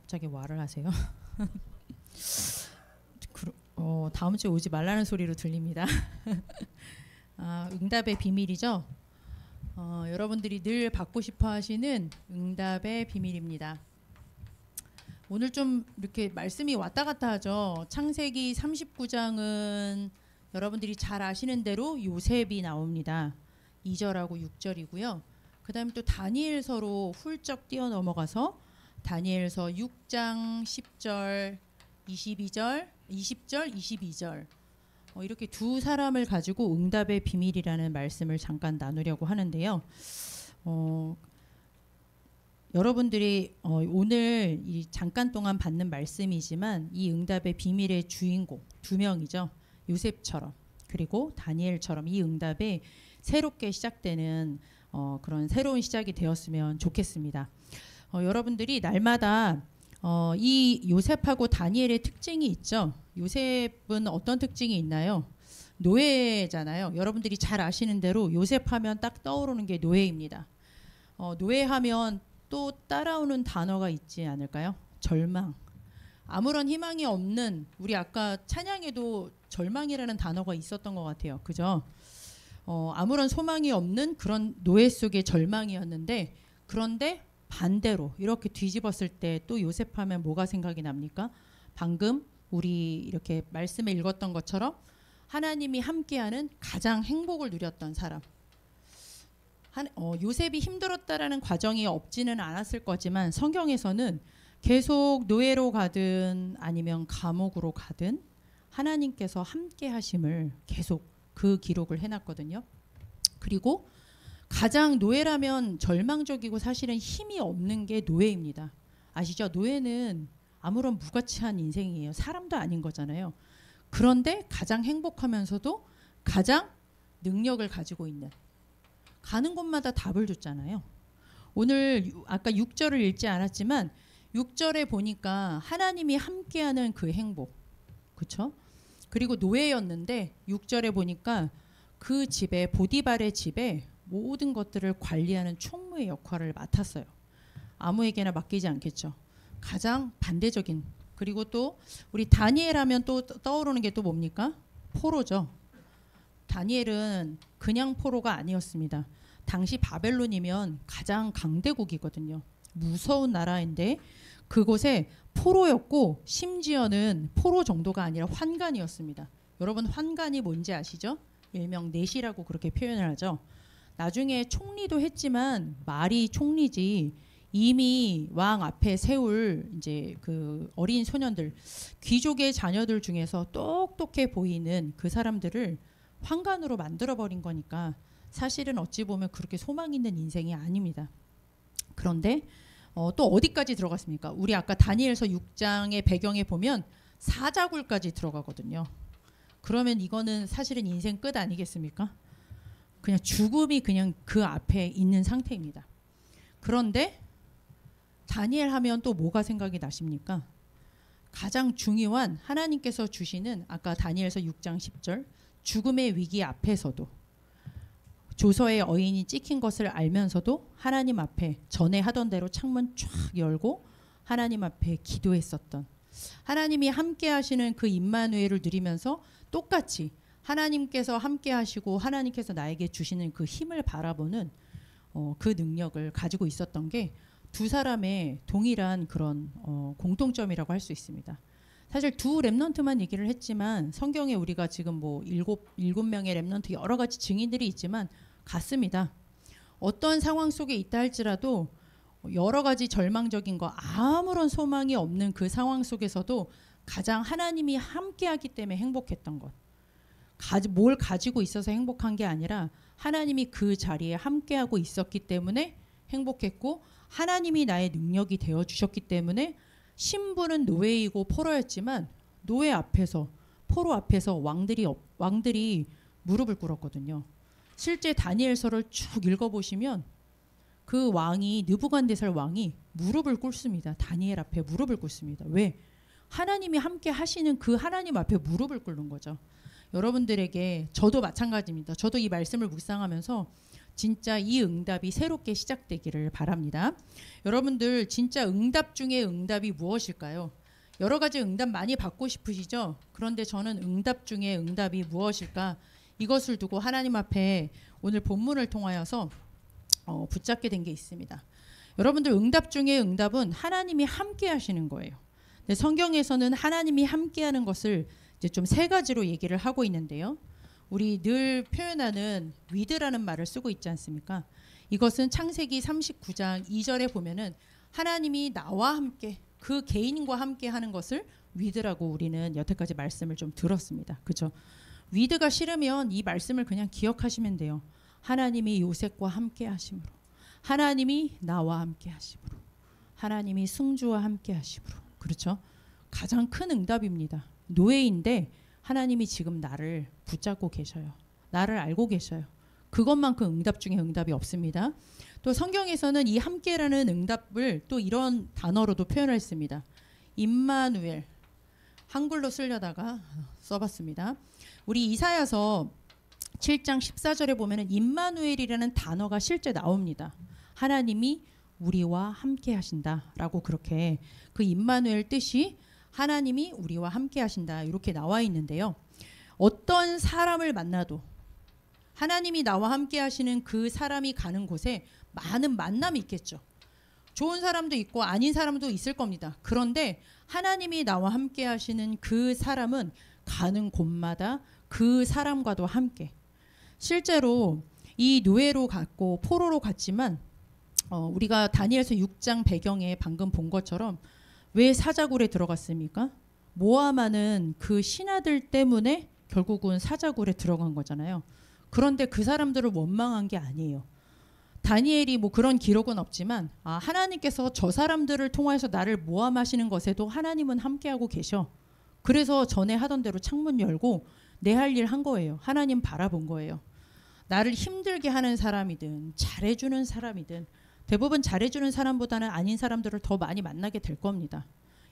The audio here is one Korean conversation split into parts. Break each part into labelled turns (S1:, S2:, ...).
S1: 갑자기 말을 하세요? 다음 주에 오지 말라는 소리로 들립니다. 응답의 비밀이죠. 여러분들이 늘 받고 싶어 하시는 응답의 비밀입니다. 오늘 좀 이렇게 말씀이 왔다 갔다 하죠. 창세기 39장은 여러분들이 잘 아시는 대로 요셉이 나옵니다. 2절하고 6절이고요. 그 다음에 또 다니엘서로 훌쩍 뛰어넘어가서 다니엘서 6장 10절, 22절, 20절, 22절 이렇게 두 사람을 가지고 응답의 비밀이라는 말씀을 잠깐 나누려고 하는데요. 여러분들이 오늘 이 잠깐 동안 받는 말씀이지만 이 응답의 비밀의 주인공 두 명이죠. 요셉처럼 그리고 다니엘처럼 이 응답에 새롭게 시작되는 그런 새로운 시작이 되었으면 좋겠습니다. 여러분들이 날마다 이 요셉하고 다니엘의 특징이 있죠. 요셉은 어떤 특징이 있나요? 노예잖아요. 여러분들이 잘 아시는 대로 요셉하면 딱 떠오르는 게 노예입니다. 노예하면 또 따라오는 단어가 있지 않을까요? 절망. 아무런 희망이 없는, 우리 아까 찬양에도 절망이라는 단어가 있었던 것 같아요. 그죠? 아무런 소망이 없는 그런 노예 속의 절망이었는데, 그런데 반대로 이렇게 뒤집었을 때 또 요셉하면 뭐가 생각이 납니까? 방금 우리 이렇게 말씀에 읽었던 것처럼 하나님이 함께하는 가장 행복을 누렸던 사람. 요셉이 힘들었다라는 과정이 없지는 않았을 거지만 성경에서는 계속 노예로 가든 아니면 감옥으로 가든 하나님께서 함께 하심을 계속 그 기록을 해놨거든요. 그리고 가장 노예라면 절망적이고 사실은 힘이 없는 게 노예입니다. 아시죠? 노예는 아무런 무가치한 인생이에요. 사람도 아닌 거잖아요. 그런데 가장 행복하면서도 가장 능력을 가지고 있는, 가는 곳마다 답을 줬잖아요. 오늘 아까 6절을 읽지 않았지만 6절에 보니까 하나님이 함께하는 그 행복, 그렇죠? 그리고 노예였는데 6절에 보니까 그 집에, 보디발의 집에 모든 것들을 관리하는 총무의 역할을 맡았어요. 아무에게나 맡기지 않겠죠. 가장 반대적인. 그리고 또 우리 다니엘 하면 또 떠오르는 게 또 뭡니까? 포로죠. 다니엘은 그냥 포로가 아니었습니다. 당시 바벨론이면 가장 강대국이거든요. 무서운 나라인데 그곳에 포로였고, 심지어는 포로 정도가 아니라 환관이었습니다. 여러분 환관이 뭔지 아시죠? 일명 내시라고 그렇게 표현을 하죠. 나중에 총리도 했지만 말이 총리지, 이미 왕 앞에 세울 이제 그 어린 소년들, 귀족의 자녀들 중에서 똑똑해 보이는 그 사람들을 환관으로 만들어 버린 거니까 사실은 어찌 보면 그렇게 소망 있는 인생이 아닙니다. 그런데 또 어디까지 들어갔습니까? 우리 아까 다니엘서 6장의 배경에 보면 사자굴까지 들어가거든요. 그러면 이거는 사실은 인생 끝 아니겠습니까? 그냥 죽음이 그냥 그 앞에 있는 상태입니다. 그런데 다니엘 하면 또 뭐가 생각이 나십니까? 가장 중요한 하나님께서 주시는, 아까 다니엘서 6장 10절, 죽음의 위기 앞에서도, 조서의 어인이 찍힌 것을 알면서도 하나님 앞에 전에 하던 대로 창문 쫙 열고 하나님 앞에 기도했었던, 하나님이 함께 하시는 그 임마누엘을 누리면서 똑같이 하나님께서 함께 하시고 하나님께서 나에게 주시는 그 힘을 바라보는 그 능력을 가지고 있었던 게 두 사람의 동일한 그런 공통점이라고 할 수 있습니다. 사실 두 렘넌트만 얘기를 했지만 성경에 우리가 지금 뭐 일곱 명의 렘넌트 여러 가지 증인들이 있지만 같습니다. 어떤 상황 속에 있다 할지라도 여러 가지 절망적인 거, 아무런 소망이 없는 그 상황 속에서도 가장 하나님이 함께하기 때문에 행복했던 것, 뭘 가지고 있어서 행복한 게 아니라 하나님이 그 자리에 함께하고 있었기 때문에 행복했고, 하나님이 나의 능력이 되어 주셨기 때문에 신부는 노예이고 포로였지만 노예 앞에서, 포로 앞에서 왕들이 무릎을 꿇었거든요. 실제 다니엘서를 쭉 읽어보시면 그 왕이, 느부갓네살 왕이 무릎을 꿇습니다. 다니엘 앞에 무릎을 꿇습니다. 왜? 하나님이 함께 하시는 그 하나님 앞에 무릎을 꿇는 거죠. 여러분들에게, 저도 마찬가지입니다. 저도 이 말씀을 묵상하면서 진짜 이 응답이 새롭게 시작되기를 바랍니다. 여러분들 진짜 응답 중에 응답이 무엇일까요? 여러 가지 응답 많이 받고 싶으시죠? 그런데 저는 응답 중에 응답이 무엇일까? 이것을 두고 하나님 앞에 오늘 본문을 통하여서 붙잡게 된 게 있습니다. 여러분들 응답 중에 응답은 하나님이 함께 하시는 거예요. 근데 성경에서는 하나님이 함께 하는 것을 이제 좀 세 가지로 얘기를 하고 있는데요. 우리 늘 표현하는 with라는 말을 쓰고 있지 않습니까? 이것은 창세기 39장 2절에 보면은 하나님이 나와 함께 그 개인과 함께 하는 것을 with라고 우리는 여태까지 말씀을 좀 들었습니다. 그죠? with가 싫으면 이 말씀을 그냥 기억하시면 돼요. 하나님이 요셉과 함께 하심으로, 하나님이 나와 함께 하심으로, 하나님이 승주와 함께 하심으로. 그렇죠? 가장 큰 응답입니다. 노예인데 하나님이 지금 나를 붙잡고 계셔요. 나를 알고 계셔요. 그것만큼 응답 중에 응답이 없습니다. 또 성경에서는 이 함께라는 응답을 또 이런 단어로도 표현했습니다. 임마누엘. 한글로 쓰려다가 써봤습니다. 우리 이사야서 7장 14절에 보면은 임마누엘이라는 단어가 실제 나옵니다. 하나님이 우리와 함께 하신다라고 그렇게 그 임마누엘 뜻이 하나님이 우리와 함께 하신다 이렇게 나와 있는데요. 어떤 사람을 만나도 하나님이 나와 함께 하시는 그 사람이 가는 곳에 많은 만남이 있겠죠. 좋은 사람도 있고 아닌 사람도 있을 겁니다. 그런데 하나님이 나와 함께 하시는 그 사람은 가는 곳마다 그 사람과도 함께. 실제로 이 노예로 갔고 포로로 갔지만 우리가 다니엘서 6장 배경에 방금 본 것처럼 왜 사자굴에 들어갔습니까? 모함하는 그 신하들 때문에 결국은 사자굴에 들어간 거잖아요. 그런데 그 사람들을 원망한 게 아니에요. 다니엘이 뭐 그런 기록은 없지만 하나님께서 저 사람들을 통해서 나를 모함하시는 것에도 하나님은 함께하고 계셔. 그래서 전에 하던 대로 창문 열고 내 할 일 한 거예요. 하나님 바라본 거예요. 나를 힘들게 하는 사람이든 잘해주는 사람이든 대부분 잘해주는 사람보다는 아닌 사람들을 더 많이 만나게 될 겁니다.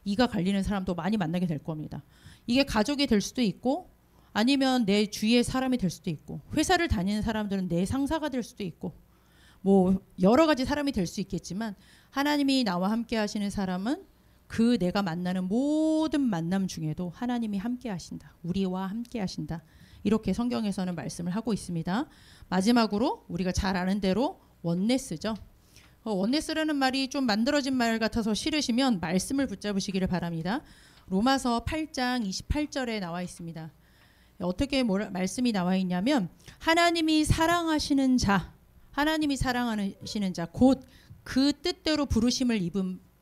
S1: 이가 갈리는 사람도 많이 만나게 될 겁니다. 이게 가족이 될 수도 있고 아니면 내 주위의 사람이 될 수도 있고 회사를 다니는 사람들은 내 상사가 될 수도 있고 뭐 여러 가지 사람이 될 수 있겠지만 하나님이 나와 함께 하시는 사람은 그 내가 만나는 모든 만남 중에도 하나님이 함께 하신다. 우리와 함께 하신다. 이렇게 성경에서는 말씀을 하고 있습니다. 마지막으로 우리가 잘 아는 대로 원네스죠. 원네스라는 말이 좀 만들어진 말 같아서 싫으시면 말씀을 붙잡으시기를 바랍니다. 로마서 8장 28절에 나와 있습니다. 어떻게 말씀이 나와 있냐면 하나님이 사랑하시는 자, 하나님이 사랑하시는 자, 곧 그 뜻대로 부르심을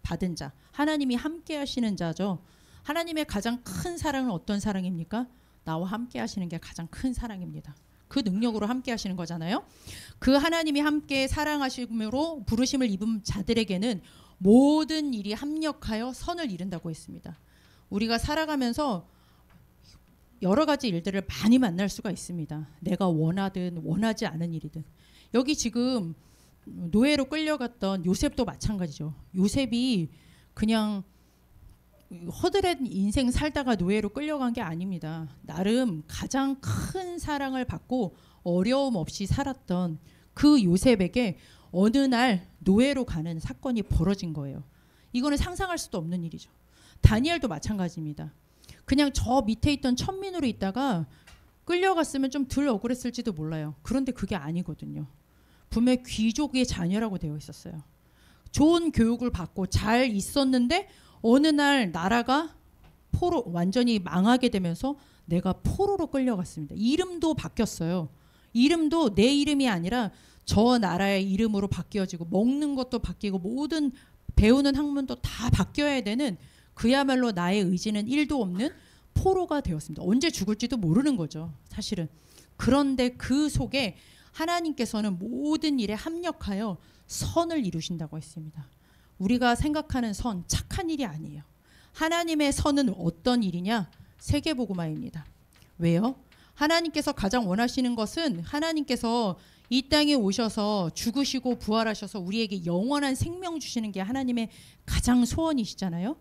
S1: 받은 자, 하나님이 함께 하시는 자죠. 하나님의 가장 큰 사랑은 어떤 사랑입니까? 나와 함께 하시는 게 가장 큰 사랑입니다. 그 능력으로 함께 하시는 거잖아요. 그 하나님이 함께 사랑하심으로 부르심을 입은 자들에게는 모든 일이 합력하여 선을 이룬다고 했습니다. 우리가 살아가면서 여러 가지 일들을 많이 만날 수가 있습니다. 내가 원하든 원하지 않은 일이든. 여기 지금 노예로 끌려갔던 요셉도 마찬가지죠. 요셉이 그냥 허드렛 인생 살다가 노예로 끌려간 게 아닙니다. 나름 가장 큰 사랑을 받고 어려움 없이 살았던 그 요셉에게 어느 날 노예로 가는 사건이 벌어진 거예요. 이거는 상상할 수도 없는 일이죠. 다니엘도 마찬가지입니다. 그냥 저 밑에 있던 천민으로 있다가 끌려갔으면 좀 덜 억울했을지도 몰라요. 그런데 그게 아니거든요. 분명히 귀족의 자녀라고 되어 있었어요. 좋은 교육을 받고 잘 있었는데 어느 날 나라가 완전히 망하게 되면서 내가 포로로 끌려갔습니다. 이름도 바뀌었어요. 이름도 내 이름이 아니라 저 나라의 이름으로 바뀌어지고 먹는 것도 바뀌고 모든 배우는 학문도 다 바뀌어야 되는 그야말로 나의 의지는 1도 없는 포로가 되었습니다. 언제 죽을지도 모르는 거죠. 사실은. 그런데 그 속에 하나님께서는 모든 일에 합력하여 선을 이루신다고 했습니다. 우리가 생각하는 선, 착한 일이 아니에요. 하나님의 선은 어떤 일이냐? 세계복음화입니다. 왜요? 하나님께서 가장 원하시는 것은 하나님께서 이 땅에 오셔서 죽으시고 부활하셔서 우리에게 영원한 생명 주시는 게 하나님의 가장 소원이시잖아요.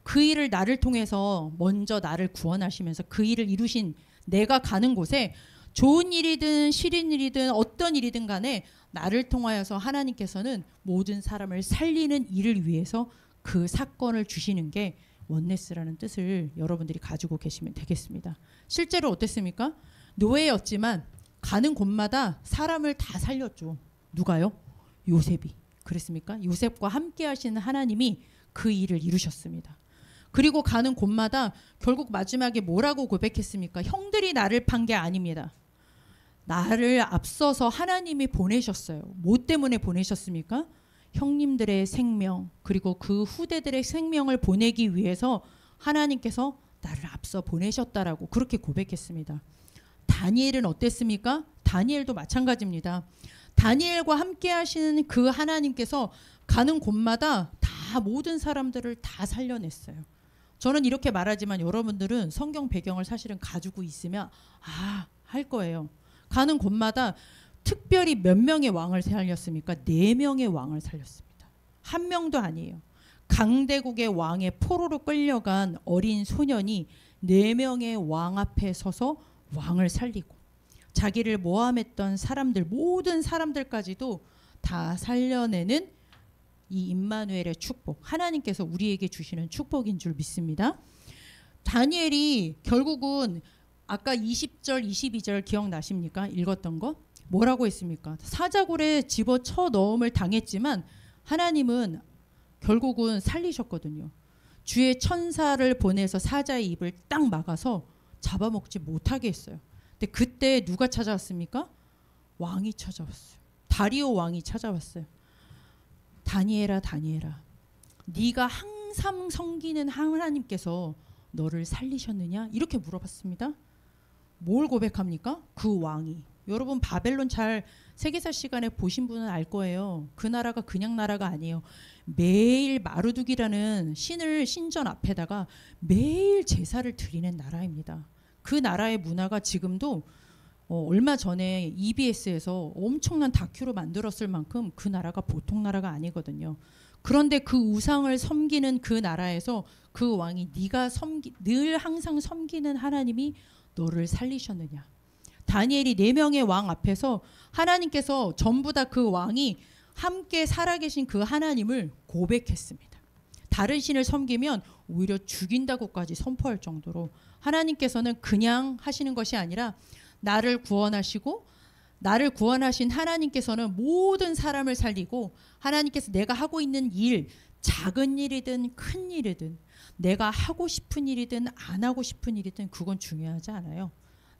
S1: 그 일을 나를 통해서 먼저 나를 구원하시면서 그 일을 이루신 내가 가는 곳에 좋은 일이든 싫은 일이든 어떤 일이든 간에 나를 통하여서 하나님께서는 모든 사람을 살리는 일을 위해서 그 사건을 주시는 게 원네스라는 뜻을 여러분들이 가지고 계시면 되겠습니다. 실제로 어땠습니까? 노예였지만 가는 곳마다 사람을 다 살렸죠. 누가요? 요셉이. 그랬습니까? 요셉과 함께 하시는 하나님이 그 일을 이루셨습니다. 그리고 가는 곳마다 결국 마지막에 뭐라고 고백했습니까? 형들이 나를 판 게 아닙니다. 나를 앞서서 하나님이 보내셨어요. 뭐 때문에 보내셨습니까? 형님들의 생명 그리고 그 후대들의 생명을 보내기 위해서 하나님께서 나를 앞서 보내셨다라고 그렇게 고백했습니다. 다니엘은 어땠습니까? 다니엘도 마찬가지입니다. 다니엘과 함께 하시는 그 하나님께서 가는 곳마다 다 모든 사람들을 다 살려냈어요. 저는 이렇게 말하지만 여러분들은 성경 배경을 사실은 가지고 있으면 할 거예요. 가는 곳마다 특별히 몇 명의 왕을 살렸습니까? 4명의 왕을 살렸습니다. 한 명도 아니에요. 강대국의 왕의 포로로 끌려간 어린 소년이 4명의 왕 앞에 서서 왕을 살리고 자기를 모함했던 사람들 모든 사람들까지도 다 살려내는 이 임마누엘의 축복, 하나님께서 우리에게 주시는 축복인 줄 믿습니다. 다니엘이 결국은 아까 20절 22절 기억나십니까? 읽었던 거? 뭐라고 했습니까? 사자굴에 집어쳐 넣음을 당했지만 하나님은 결국은 살리셨거든요. 주의 천사를 보내서 사자의 입을 딱 막아서 잡아먹지 못하게 했어요. 근데 그때 누가 찾아왔습니까? 왕이 찾아왔어요. 다리오 왕이 찾아왔어요. 다니엘아 다니엘아, 네가 항상 섬기는 하나님께서 너를 살리셨느냐? 이렇게 물어봤습니다. 뭘 고백합니까? 그 왕이. 여러분 바벨론 잘 세계사 시간에 보신 분은 알 거예요. 그 나라가 그냥 나라가 아니에요. 매일 마르둑이라는 신을 신전 앞에다가 매일 제사를 드리는 나라입니다. 그 나라의 문화가 지금도 얼마 전에 EBS에서 엄청난 다큐로 만들었을 만큼 그 나라가 보통 나라가 아니거든요. 그런데 그 우상을 섬기는 그 나라에서 그 왕이 네가 늘 항상 섬기는 하나님이 너를 살리셨느냐. 다니엘이 4명의 왕 앞에서 하나님께서 전부 다 그 왕이 함께 살아계신 그 하나님을 고백했습니다. 다른 신을 섬기면 오히려 죽인다고까지 선포할 정도로 하나님께서는 그냥 하시는 것이 아니라 나를 구원하시고 나를 구원하신 하나님께서는 모든 사람을 살리고 하나님께서 내가 하고 있는 일, 작은 일이든 큰 일이든 내가 하고 싶은 일이든 안 하고 싶은 일이든 그건 중요하지 않아요.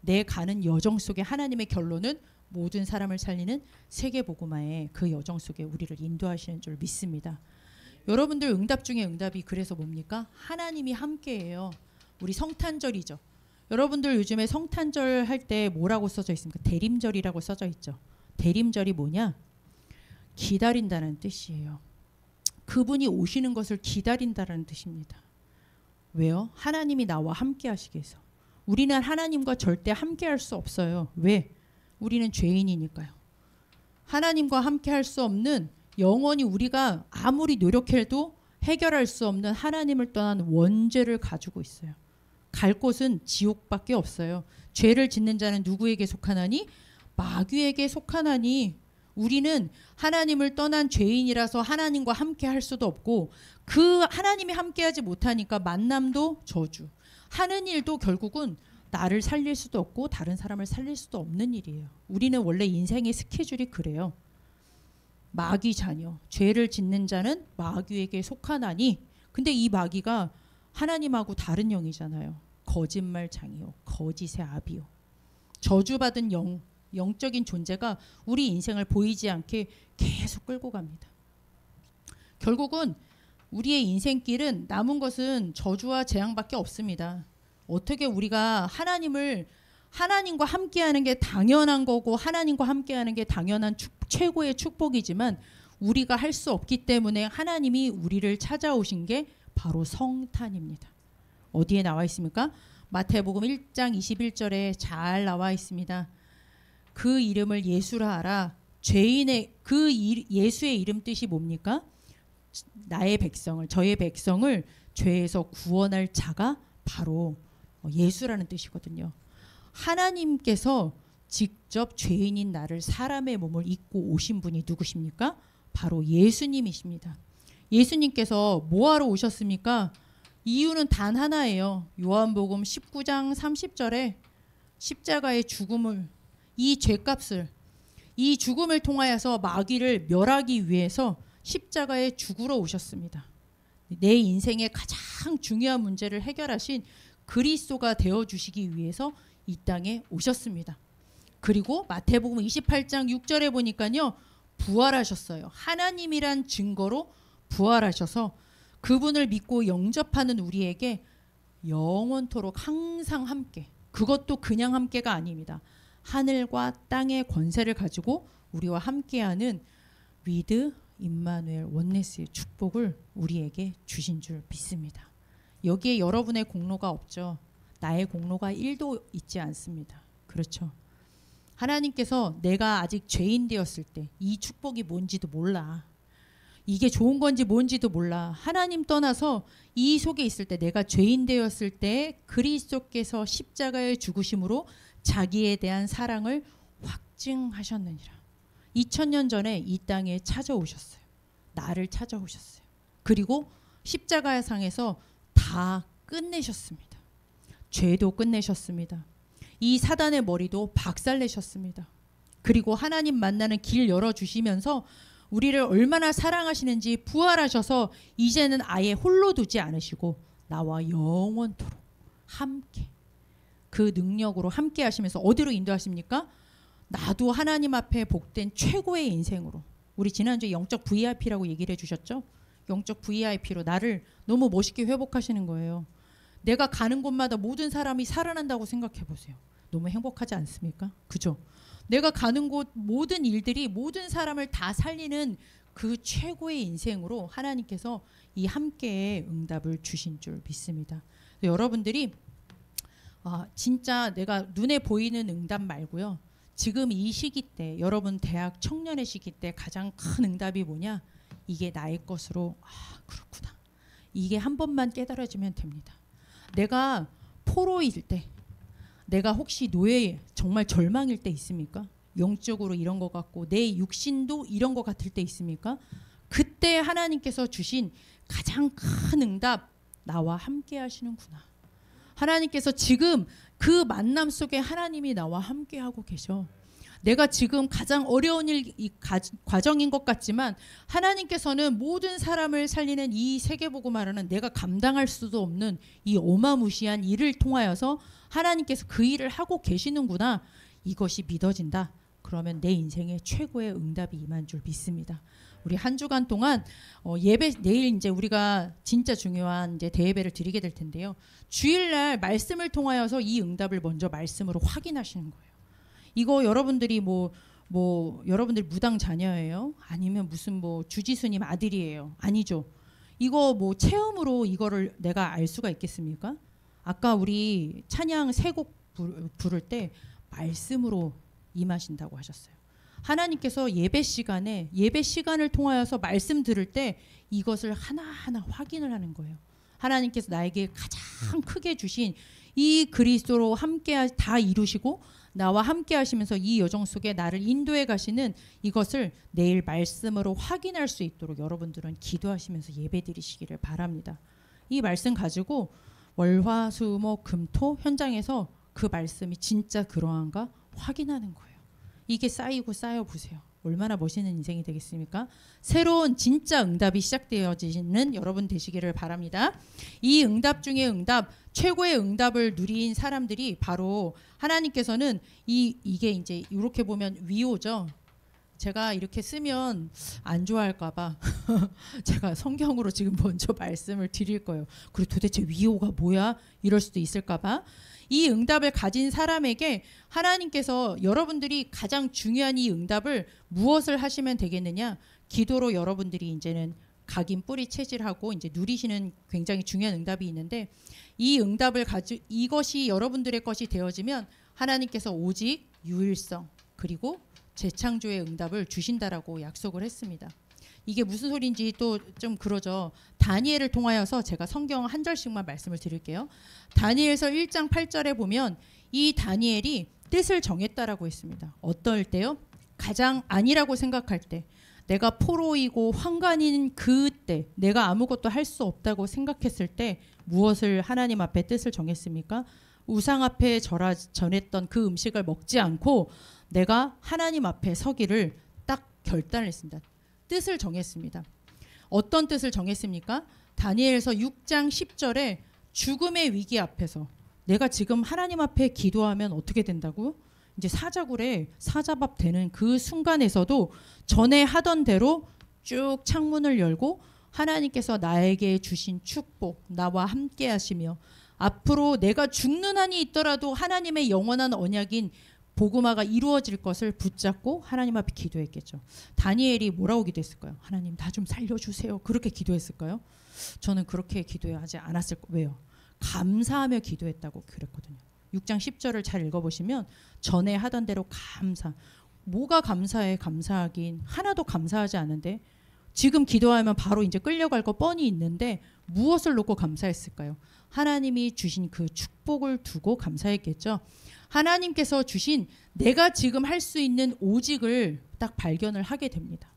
S1: 내 가는 여정 속에 하나님의 결론은 모든 사람을 살리는 세계복음화의 그 여정 속에 우리를 인도하시는 줄 믿습니다. 여러분들 응답 중에 응답이 그래서 뭡니까? 하나님이 함께해요. 우리 성탄절이죠. 여러분들 요즘에 성탄절 할 때 뭐라고 써져 있습니까? 대림절이라고 써져 있죠. 대림절이 뭐냐? 기다린다는 뜻이에요. 그분이 오시는 것을 기다린다는 뜻입니다. 왜요? 하나님이 나와 함께 하시기 위해서. 우리는 하나님과 절대 함께 할 수 없어요. 왜? 우리는 죄인이니까요. 하나님과 함께 할 수 없는 영원히 우리가 아무리 노력해도 해결할 수 없는 하나님을 떠난 원죄를 가지고 있어요. 갈 곳은 지옥밖에 없어요. 죄를 짓는 자는 누구에게 속하나니? 마귀에게 속하나니. 우리는 하나님을 떠난 죄인이라서 하나님과 함께 할 수도 없고 그 하나님이 함께하지 못하니까 만남도 저주. 하는 일도 결국은 나를 살릴 수도 없고 다른 사람을 살릴 수도 없는 일이에요. 우리는 원래 인생의 스케줄이 그래요. 마귀 자녀, 죄를 짓는 자는 마귀에게 속하나니. 근데 이 마귀가 하나님하고 다른 영이잖아요. 거짓말장이요, 거짓의 아비요. 저주받은 영적인 존재가 우리 인생을 보이지 않게 계속 끌고 갑니다. 결국은 우리의 인생길은 남은 것은 저주와 재앙밖에 없습니다. 어떻게 우리가 하나님과 함께하는 게 당연한 거고 하나님과 함께하는 게 당연한 최고의 축복이지만 우리가 할 수 없기 때문에 하나님이 우리를 찾아오신 게 바로 성탄입니다. 어디에 나와 있습니까? 마태복음 1장 21절에 잘 나와 있습니다. 그 이름을 예수라 하라. 예수의 이름 뜻이 뭡니까? 나의 백성을, 저의 백성을 죄에서 구원할 자가 바로 예수라는 뜻이거든요. 하나님께서 직접 죄인인 나를 사람의 몸을 입고 오신 분이 누구십니까? 바로 예수님이십니다. 예수님께서 뭐하러 오셨습니까? 이유는 단 하나예요. 요한복음 19장 30절에 십자가의 죽음을, 이 죄값을, 이 죽음을 통하여서 마귀를 멸하기 위해서 십자가에 죽으러 오셨습니다. 내 인생의 가장 중요한 문제를 해결하신 그리스도가 되어주시기 위해서 이 땅에 오셨습니다. 그리고 마태복음 28장 6절에 보니까요, 부활하셨어요. 하나님이란 증거로 부활하셔서 그분을 믿고 영접하는 우리에게 영원토록 항상 함께, 그것도 그냥 함께가 아닙니다. 하늘과 땅의 권세를 가지고 우리와 함께하는 위드 임마누엘 원네스의 축복을 우리에게 주신 줄 믿습니다. 여기에 여러분의 공로가 없죠. 나의 공로가 1도 있지 않습니다. 그렇죠. 하나님께서 내가 아직 죄인 되었을 때 이 축복이 뭔지도 몰라. 이게 좋은 건지 뭔지도 몰라. 하나님 떠나서 이 속에 있을 때, 내가 죄인 되었을 때 그리스도께서 십자가의 죽으심으로 자기에 대한 사랑을 확증하셨느니라. 2000년 전에 이 땅에 찾아오셨어요. 나를 찾아오셨어요. 그리고 십자가상에서 다 끝내셨습니다. 죄도 끝내셨습니다. 이 사단의 머리도 박살내셨습니다. 그리고 하나님 만나는 길 열어주시면서 우리를 얼마나 사랑하시는지 부활하셔서 이제는 아예 홀로 두지 않으시고 나와 영원토록 함께, 그 능력으로 함께 하시면서 어디로 인도하십니까? 나도 하나님 앞에 복된 최고의 인생으로. 우리 지난주에 영적 VIP라고 얘기를 해주셨죠? 영적 VIP로 나를 너무 멋있게 회복하시는 거예요. 내가 가는 곳마다 모든 사람이 살아난다고 생각해 보세요. 너무 행복하지 않습니까? 그죠? 내가 가는 곳 모든 일들이 모든 사람을 다 살리는 그 최고의 인생으로 하나님께서 이 함께의 응답을 주신 줄 믿습니다. 여러분들이 진짜 내가 눈에 보이는 응답 말고요. 지금 이 시기 때, 여러분 대학 청년의 시기 때 가장 큰 응답이 뭐냐? 이게 나의 것으로, 그렇구나. 이게 한 번만 깨달아지면 됩니다. 내가 포로일 때, 내가 혹시 노예 정말 절망일 때 있습니까? 영적으로 이런 것 같고 내 육신도 이런 것 같을 때 있습니까? 그때 하나님께서 주신 가장 큰 응답, 나와 함께 하시는구나. 하나님께서 지금 그 만남 속에 하나님이 나와 함께 하고 계셔. 내가 지금 가장 어려운 과정인 것 같지만 하나님께서는 모든 사람을 살리는 이 세계복음화라는 내가 감당할 수도 없는 이 어마무시한 일을 통하여서 하나님께서 그 일을 하고 계시는구나. 이것이 믿어진다. 그러면 내 인생의 최고의 응답이 임한 줄 믿습니다. 우리 한 주간 동안 예배, 내일 이제 우리가 진짜 중요한 이제 대예배를 드리게 될 텐데요. 주일날 말씀을 통하여서 이 응답을 먼저 말씀으로 확인하시는 거예요. 이거 여러분들이 여러분들 무당 자녀예요? 아니면 무슨 주지수님 아들이에요? 아니죠. 이거 체험으로 이거를 내가 알 수가 있겠습니까? 아까 우리 찬양 세 곡 부를 때 말씀으로 임하신다고 하셨어요. 하나님께서 예배 시간을 통하여서 말씀 들을 때 이것을 하나하나 확인을 하는 거예요. 하나님께서 나에게 가장 크게 주신 이 그리스도로 함께 다 이루시고 나와 함께 하시면서 이 여정 속에 나를 인도해 가시는 이것을 내일 말씀으로 확인할 수 있도록 여러분들은 기도하시면서 예배 드리시기를 바랍니다. 이 말씀 가지고 월화수목금토 현장에서 그 말씀이 진짜 그러한가 확인하는 거예요. 이게 쌓이고 쌓여 보세요. 얼마나 멋있는 인생이 되겠습니까? 새로운 진짜 응답이 시작되어지는 여러분 되시기를 바랍니다. 이 응답 중에 응답, 최고의 응답을 누린 사람들이 바로 하나님께서는 이게 이제 이렇게 보면 위호죠. 제가 이렇게 쓰면 안 좋아할까 봐 제가 성경으로 지금 먼저 말씀을 드릴 거예요. 그리고 도대체 위호가 뭐야? 이럴 수도 있을까 봐. 이 응답을 가진 사람에게 하나님께서 여러분들이 가장 중요한 이 응답을 무엇을 하시면 되겠느냐? 기도로 여러분들이 이제는 각인 뿌리 체질하고 이제 누리시는 굉장히 중요한 응답이 있는데 이 응답을 이것이 여러분들의 것이 되어지면 하나님께서 오직 유일성 그리고 재창조의 응답을 주신다라고 약속을 했습니다. 이게 무슨 소리인지 또 좀 그러죠. 다니엘을 통하여서 제가 성경 한 절씩만 말씀을 드릴게요. 다니엘서 1장 8절에 보면 이 다니엘이 뜻을 정했다라고 했습니다. 어떨 때요? 가장 아니라고 생각할 때, 내가 포로이고 환관인 그때, 내가 아무것도 할 수 없다고 생각했을 때 무엇을 하나님 앞에 뜻을 정했습니까? 우상 앞에 전했던 그 음식을 먹지 않고 내가 하나님 앞에 서기를 딱 결단을 했습니다. 뜻을 정했습니다. 어떤 뜻을 정했습니까? 다니엘서 6장 10절에 죽음의 위기 앞에서 내가 지금 하나님 앞에 기도하면 어떻게 된다고요? 이제 사자굴에 사자밥 되는 그 순간에서도 전에 하던 대로 쭉 창문을 열고 하나님께서 나에게 주신 축복, 나와 함께 하시며 앞으로 내가 죽는 한이 있더라도 하나님의 영원한 언약인 복음화가 이루어질 것을 붙잡고 하나님 앞에 기도했겠죠. 다니엘이 뭐라고 기도했을까요? 하나님 나 좀 살려주세요. 그렇게 기도했을까요? 저는 그렇게 기도하지 않았을 거예요. 왜요? 감사하며 기도했다고 그랬거든요. 6장 10절을 잘 읽어보시면 전에 하던 대로 감사. 뭐가 감사해? 감사하긴 하나도 감사하지 않은데 지금 기도하면 바로 이제 끌려갈 거 뻔히 있는데 무엇을 놓고 감사했을까요? 하나님이 주신 그 축복을 두고 감사했겠죠. 하나님께서 주신 내가 지금 할 수 있는 오직을 딱 발견을 하게 됩니다.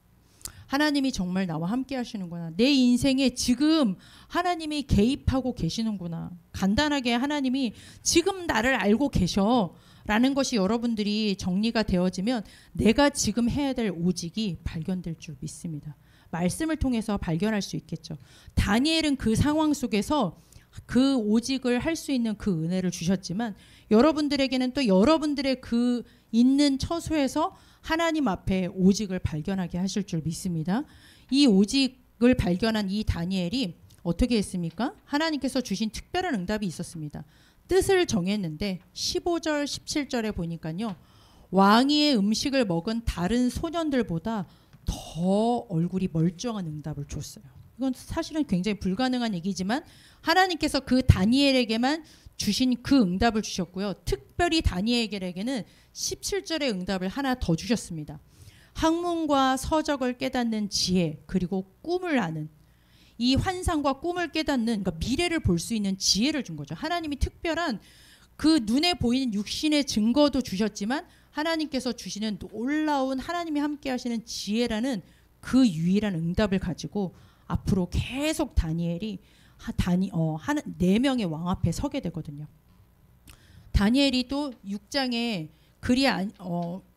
S1: 하나님이 정말 나와 함께 하시는구나. 내 인생에 지금 하나님이 개입하고 계시는구나. 간단하게 하나님이 지금 나를 알고 계셔 라는 것이 여러분들이 정리가 되어지면 내가 지금 해야 될 오직이 발견될 줄 믿습니다. 말씀을 통해서 발견할 수 있겠죠. 다니엘은 그 상황 속에서 그 오직을 할 수 있는 그 은혜를 주셨지만 여러분들에게는 또 여러분들의 그 있는 처소에서 하나님 앞에 오직을 발견하게 하실 줄 믿습니다. 이 오직을 발견한 이 다니엘이 어떻게 했습니까? 하나님께서 주신 특별한 응답이 있었습니다. 뜻을 정했는데 15절 17절에 보니까요. 왕위의 음식을 먹은 다른 소년들보다 더 얼굴이 멀쩡한 응답을 줬어요. 이건 사실은 굉장히 불가능한 얘기지만 하나님께서 그 다니엘에게만 주신 그 응답을 주셨고요. 특별히 다니엘에게는 17절의 응답을 하나 더 주셨습니다. 학문과 서적을 깨닫는 지혜 그리고 꿈을 아는 이 환상과 꿈을 깨닫는 그러니까 미래를 볼 수 있는 지혜를 준 거죠. 하나님이 특별한 그 눈에 보이는 육신의 증거도 주셨지만 하나님께서 주시는 놀라운 하나님이 함께 하시는 지혜라는 그 유일한 응답을 가지고 앞으로 계속 다니엘이 4명의 왕 앞에 서게 되거든요. 다니엘이 또 6장에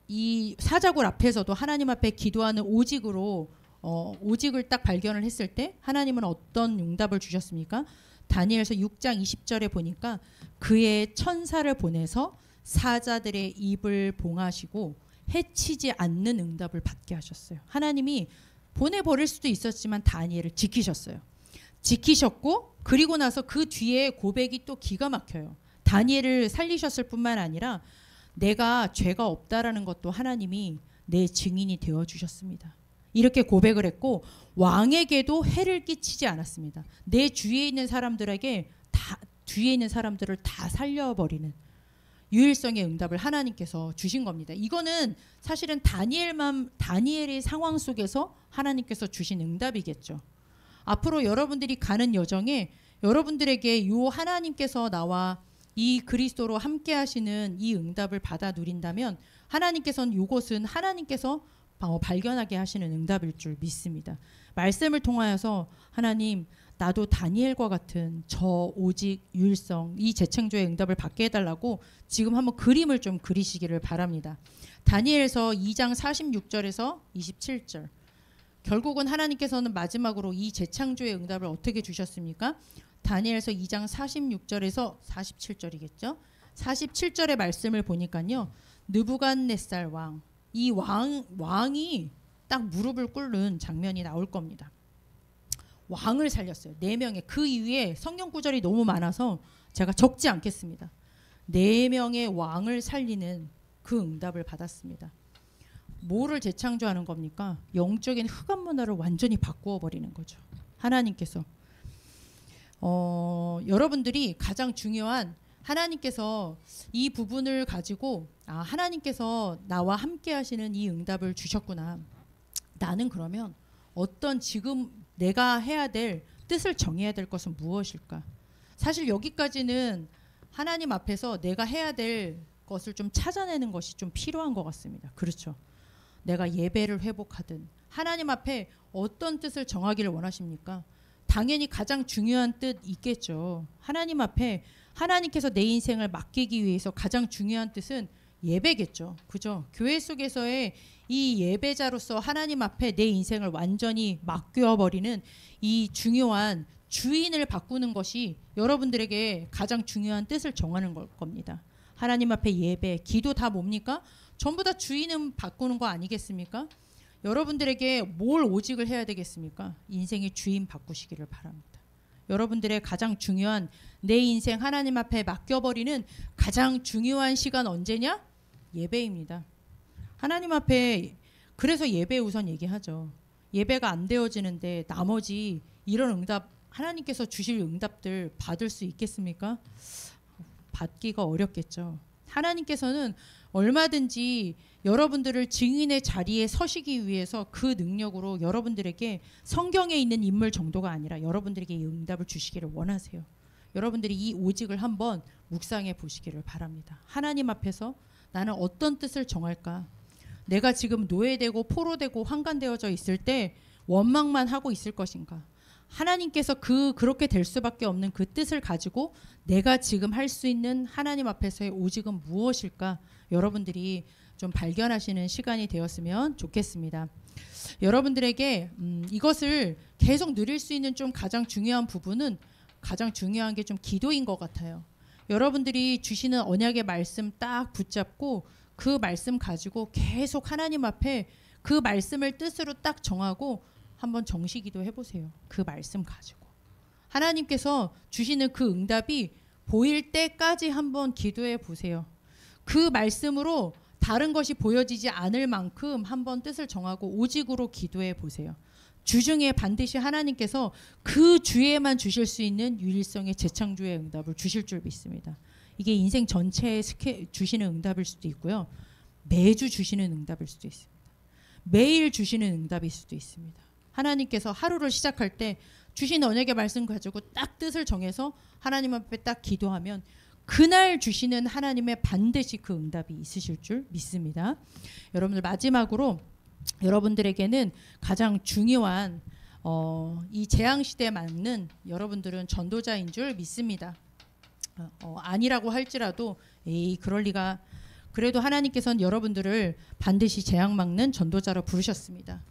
S1: 이 사자굴 앞에서도 하나님 앞에 기도하는 오직을 딱 발견을 했을 때 하나님은 어떤 응답을 주셨습니까? 다니엘서 6장 20절에 보니까 그의 천사를 보내서 사자들의 입을 봉하시고 해치지 않는 응답을 받게 하셨어요. 하나님이 보내버릴 수도 있었지만 다니엘을 지키셨어요. 지키셨고 그리고 나서 그 뒤에 고백이 또 기가 막혀요. 다니엘을 살리셨을 뿐만 아니라 내가 죄가 없다라는 것도 하나님이 내 증인이 되어주셨습니다. 이렇게 고백을 했고 왕에게도 해를 끼치지 않았습니다. 내 주위에 있는 사람들에게 뒤에 있는 사람들을 다 살려버리는 유일성의 응답을 하나님께서 주신 겁니다. 이거는 사실은 다니엘의 상황 속에서 하나님께서 주신 응답이겠죠. 앞으로 여러분들이 가는 여정에 여러분들에게 요 하나님께서 나와 이 그리스도로 함께 하시는 이 응답을 받아 누린다면 하나님께서는 요것은 하나님께서 발견하게 하시는 응답일 줄 믿습니다. 말씀을 통하여서 하나님 나도 다니엘과 같은 저 오직 유일성 이 재창조의 응답을 받게 해달라고 지금 한번 그림을 좀 그리시기를 바랍니다. 다니엘서 2장 46절에서 27절 결국은 하나님께서는 마지막으로 이 재창조의 응답을 어떻게 주셨습니까? 다니엘서 2장 46절에서 47절이겠죠. 47절의 말씀을 보니까요. 느부갓네살 왕, 이 왕이 딱 무릎을 꿇는 장면이 나올 겁니다. 왕을 살렸어요. 4명의 그 이후에 성경 구절이 너무 많아서 제가 적지 않겠습니다. 4명의 왕을 살리는 그 응답을 받았습니다. 뭐를 재창조하는 겁니까? 영적인 흑암 문화를 완전히 바꾸어 버리는 거죠. 하나님께서 여러분들이 가장 중요한 하나님께서 이 부분을 가지고 하나님께서 나와 함께 하시는 이 응답을 주셨구나. 나는 그러면 어떤 지금 내가 해야 될 뜻을 정해야 될 것은 무엇일까? 사실 여기까지는 하나님 앞에서 내가 해야 될 것을 좀 찾아내는 것이 좀 필요한 것 같습니다. 그렇죠. 내가 예배를 회복하든 하나님 앞에 어떤 뜻을 정하기를 원하십니까? 당연히 가장 중요한 뜻 있겠죠. 하나님 앞에 하나님께서 내 인생을 맡기기 위해서 가장 중요한 뜻은 예배겠죠. 그죠? 교회 속에서의 이 예배자로서 하나님 앞에 내 인생을 완전히 맡겨버리는 이 중요한 주인을 바꾸는 것이 여러분들에게 가장 중요한 뜻을 정하는 걸 겁니다. 하나님 앞에 예배, 기도 다 뭡니까? 전부 다 주인은 바꾸는 거 아니겠습니까? 여러분들에게 뭘 오직을 해야 되겠습니까? 인생의 주인 바꾸시기를 바랍니다. 여러분들의 가장 중요한 내 인생 하나님 앞에 맡겨버리는 가장 중요한 시간 언제냐? 예배입니다. 하나님 앞에 그래서 예배 우선 얘기하죠. 예배가 안 되어지는데 나머지 이런 응답 하나님께서 주실 응답들 받을 수 있겠습니까? 받기가 어렵겠죠. 하나님께서는 얼마든지 여러분들을 증인의 자리에 서시기 위해서 그 능력으로 여러분들에게 성경에 있는 인물 정도가 아니라 여러분들에게 이 응답을 주시기를 원하세요. 여러분들이 이 오직을 한번 묵상해 보시기를 바랍니다. 하나님 앞에서 나는 어떤 뜻을 정할까? 내가 지금 노예되고 포로되고 환관되어져 있을 때 원망만 하고 있을 것인가? 하나님께서 그렇게 될 수밖에 없는 그 뜻을 가지고 내가 지금 할 수 있는 하나님 앞에서의 오직은 무엇일까? 여러분들이 좀 발견하시는 시간이 되었으면 좋겠습니다. 여러분들에게 이것을 계속 누릴 수 있는 좀 가장 중요한 부분은 가장 중요한 게 좀 기도인 것 같아요. 여러분들이 주시는 언약의 말씀 딱 붙잡고 그 말씀 가지고 계속 하나님 앞에 그 말씀을 뜻으로 딱 정하고 한번 정시기도 해보세요. 그 말씀 가지고 하나님께서 주시는 그 응답이 보일 때까지 한번 기도해 보세요. 그 말씀으로 다른 것이 보여지지 않을 만큼 한번 뜻을 정하고 오직으로 기도해 보세요. 주중에 반드시 하나님께서 그 주에만 주실 수 있는 유일성의 재창조의 응답을 주실 줄 믿습니다. 이게 인생 전체에 주시는 응답일 수도 있고요. 매주 주시는 응답일 수도 있습니다. 매일 주시는 응답일 수도 있습니다. 하나님께서 하루를 시작할 때 주신 언약의 말씀 가지고 딱 뜻을 정해서 하나님 앞에 딱 기도하면 그날 주시는 하나님의 반드시 그 응답이 있으실 줄 믿습니다. 여러분들 마지막으로 여러분들에게는 가장 중요한 이 재앙시대에 맞는 여러분들은 전도자인 줄 믿습니다. 아니라고 할지라도 에이 그럴 리가 그래도 하나님께서는 여러분들을 반드시 재앙 막는 전도자로 부르셨습니다.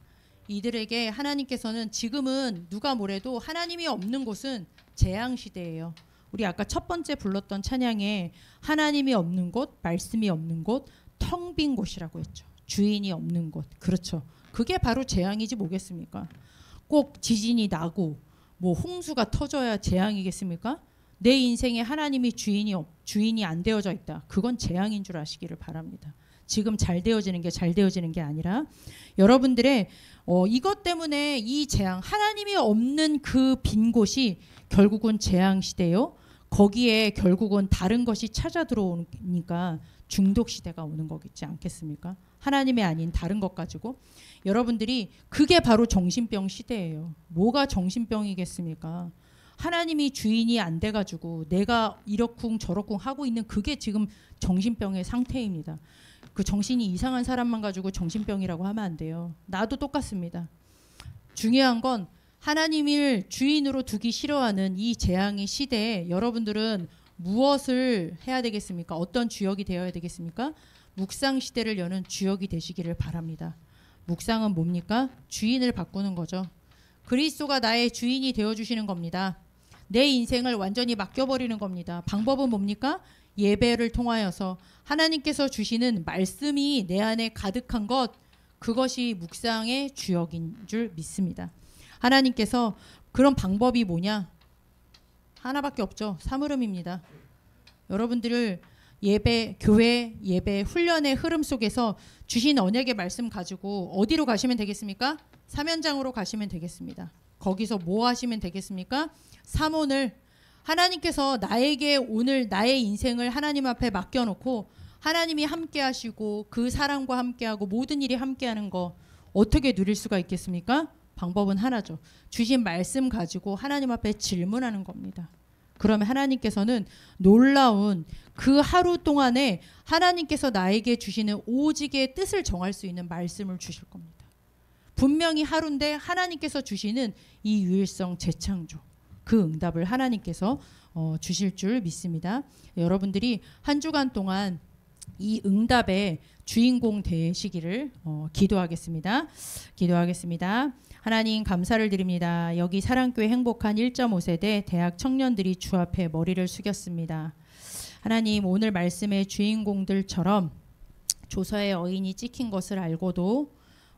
S1: 이들에게 하나님께서는 지금은 누가 뭐래도 하나님이 없는 곳은 재앙시대예요. 우리 아까 첫 번째 불렀던 찬양에 하나님이 없는 곳, 말씀이 없는 곳, 텅 빈 곳이라고 했죠. 주인이 없는 곳. 그렇죠. 그게 바로 재앙이지 뭐겠습니까? 꼭 지진이 나고 뭐 홍수가 터져야 재앙이겠습니까? 내 인생에 하나님이 주인이 안 되어져 있다. 그건 재앙인 줄 아시기를 바랍니다. 지금 잘 되어지는 게 아니라 여러분들의 이것 때문에 이 재앙 하나님이 없는 그 빈 곳이 결국은 재앙 시대요. 거기에 결국은 다른 것이 찾아 들어오니까 중독 시대가 오는 거겠지 않겠습니까? 하나님이 아닌 다른 것 가지고 여러분들이 그게 바로 정신병 시대예요. 뭐가 정신병이겠습니까? 하나님이 주인이 안 돼가지고 내가 이러쿵 저러쿵 하고 있는 그게 지금 정신병의 상태입니다. 그 정신이 이상한 사람만 가지고 정신병이라고 하면 안 돼요. 나도 똑같습니다. 중요한 건 하나님을 주인으로 두기 싫어하는 이 재앙의 시대에 여러분들은 무엇을 해야 되겠습니까? 어떤 주역이 되어야 되겠습니까? 묵상 시대를 여는 주역이 되시기를 바랍니다. 묵상은 뭡니까? 주인을 바꾸는 거죠. 그리스도가 나의 주인이 되어주시는 겁니다. 내 인생을 완전히 맡겨버리는 겁니다. 방법은 뭡니까? 예배를 통하여서 하나님께서 주시는 말씀이 내 안에 가득한 것, 그것이 묵상의 주역인 줄 믿습니다. 하나님께서 그런 방법이 뭐냐? 하나밖에 없죠. 사물음입니다. 여러분들을 예배, 교회, 예배, 훈련의 흐름 속에서 주신 언약의 말씀 가지고 어디로 가시면 되겠습니까? 사면장으로 가시면 되겠습니다. 거기서 뭐 하시면 되겠습니까? 사모를 하나님께서 나에게 오늘 나의 인생을 하나님 앞에 맡겨놓고 하나님이 함께 하시고 그 사랑과 함께하고 모든 일이 함께하는 거 어떻게 누릴 수가 있겠습니까? 방법은 하나죠. 주신 말씀 가지고 하나님 앞에 질문하는 겁니다. 그러면 하나님께서는 놀라운 그 하루 동안에 하나님께서 나에게 주시는 오직의 뜻을 정할 수 있는 말씀을 주실 겁니다. 분명히 하루인데 하나님께서 주시는 이 유일성 재창조, 그 응답을 하나님께서 주실 줄 믿습니다. 여러분들이 한 주간 동안 이 응답의 주인공 되시기를 기도하겠습니다. 하나님 감사를 드립니다. 여기 사랑교회 행복한 1.5세대 대학 청년들이 주 앞에 머리를 숙였습니다. 하나님, 오늘 말씀의 주인공들처럼 조서의 어인이 찍힌 것을 알고도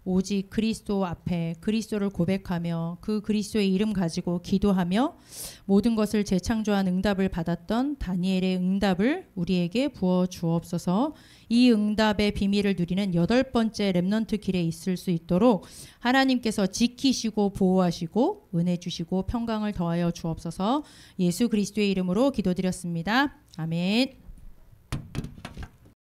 S1: 오직 그리스도 앞에 그리스도를 고백하며 그 그리스도의 이름 가지고 기도하며 모든 것을 재창조한 응답을 받았던 다니엘의 응답을 우리에게 부어 주옵소서. 이 응답의 비밀을 누리는 8번째 렘넌트 길에 있을 수 있도록 하나님께서 지키시고 보호하시고 은혜 주시고 평강을 더하여 주옵소서. 예수 그리스도의 이름으로 기도드렸습니다. 아멘.